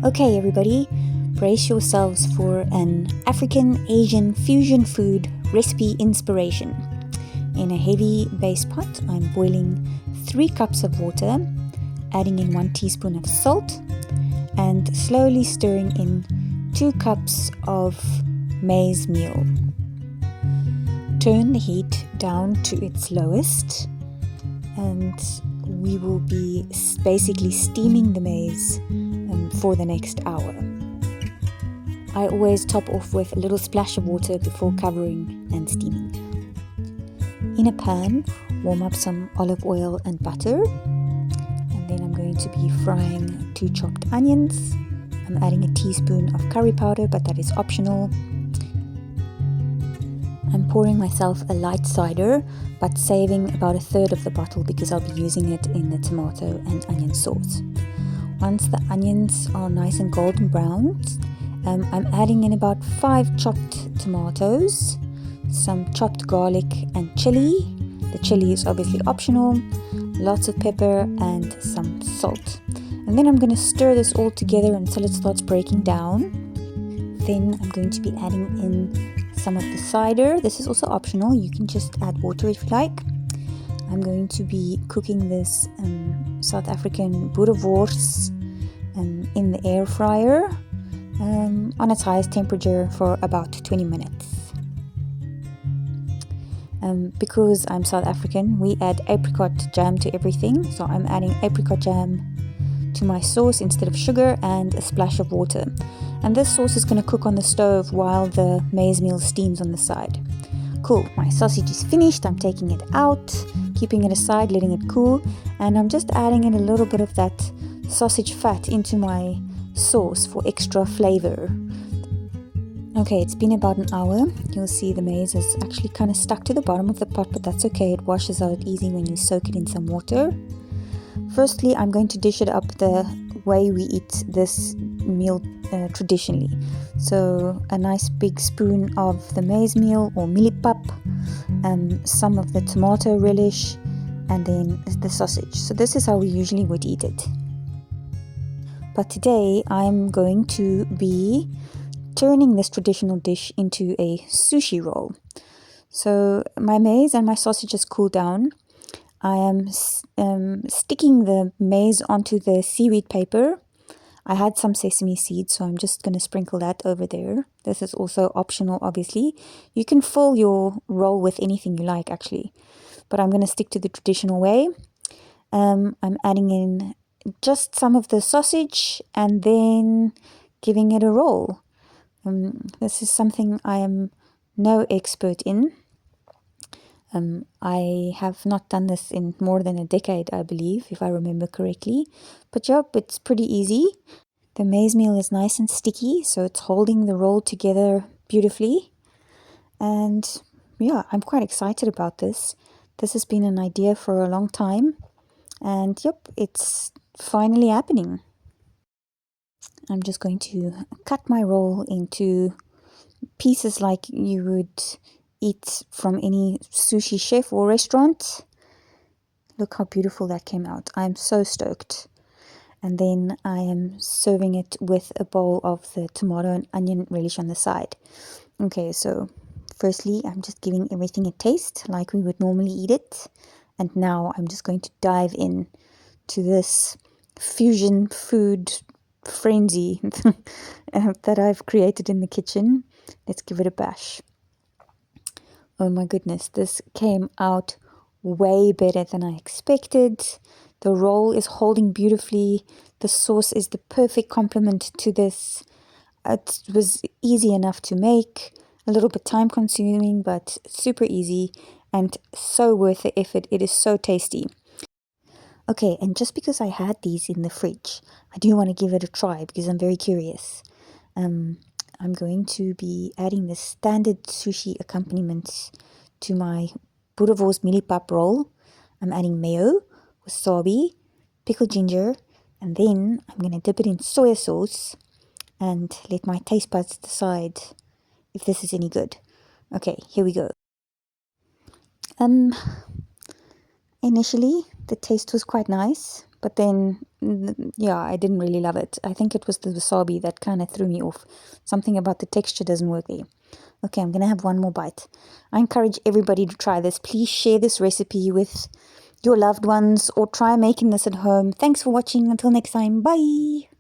Okay, everybody, brace yourselves for an African-Asian fusion food recipe inspiration. In a heavy base pot, I'm boiling 3 cups of water, adding in 1 teaspoon of salt, and slowly stirring in 2 cups of maize meal. Turn the heat down to its lowest, and we will be basically steaming the maize for the next hour. I always top off with a little splash of water before covering and steaming. In a pan, warm up some olive oil and butter, and then I'm going to be frying 2 chopped onions. I'm adding a teaspoon of curry powder, but that is optional. I'm pouring myself a light cider, but saving about 1/3 of the bottle because I'll be using it in the tomato and onion sauce. Once the onions are nice and golden browned, I'm adding in about 5 chopped tomatoes, some chopped garlic and chili. The chili is obviously optional, lots of pepper and some salt. And then I'm going to stir this all together until it starts breaking down. Then I'm going to be adding in some of the cider. This is also optional, you can just add water if you like. I'm going to be cooking this South African boerewors in the air fryer on its highest temperature for about 20 minutes. Because I'm South African, we add apricot jam to everything, so I'm adding apricot jam to my sauce instead of sugar and a splash of water. And this sauce is going to cook on the stove while the maize meal steams on the side. Cool, my sausage is finished. I'm taking it out, keeping it aside, letting it cool, and I'm just adding in a little bit of that sausage fat into my sauce for extra flavor. Okay, it's been about an hour. You'll see the maize is actually kind of stuck to the bottom of the pot, but that's okay. It washes out easy when you soak it in some water. Firstly, I'm going to dish it up the way we eat this meal traditionally. So a nice big spoon of the maize meal or millipap, some of the tomato relish, and then the sausage. So this is how we usually would eat it. But today I'm going to be turning this traditional dish into a sushi roll. So my maize and my sausage has cooled down. I am sticking the maize onto the seaweed paper. I had some sesame seeds, so I'm just going to sprinkle that over there. This is also optional, obviously. You can fill your roll with anything you like, actually. But I'm going to stick to the traditional way. I'm adding in just some of the sausage and then giving it a roll. This is something I am no expert in. I have not done this in more than a decade, I believe, if I remember correctly. But yep, it's pretty easy. The maize meal is nice and sticky, so it's holding the roll together beautifully. And yeah, I'm quite excited about this. This has been an idea for a long time. And yep, it's finally happening. I'm just going to cut my roll into pieces like you would eat from any sushi chef or restaurant. Look how beautiful that came out. I'm so stoked. And then I am serving it with a bowl of the tomato and onion relish on the side. Okay, so firstly I'm just giving everything a taste like we would normally eat it. And now I'm just going to dive in to this fusion food frenzy that I've created in the kitchen. Let's give it a bash. Oh my goodness, this came out way better than I expected. The roll is holding beautifully. The sauce is the perfect complement to this. It was easy enough to make, a little bit time consuming, but super easy and so worth the effort. It is so tasty. Okay, and just because I had these in the fridge, I do want to give it a try because I'm very curious. I'm going to be adding the standard sushi accompaniment to my boerewors millipap roll. I'm adding mayo, wasabi, pickled ginger, and then I'm going to dip it in soy sauce and let my taste buds decide if this is any good. Okay, here we go. Initially, the taste was quite nice. But then, yeah, I didn't really love it. I think it was the wasabi that kind of threw me off. Something about the texture doesn't work there. Okay, I'm going to have one more bite. I encourage everybody to try this. Please share this recipe with your loved ones or try making this at home. Thanks for watching. Until next time, bye.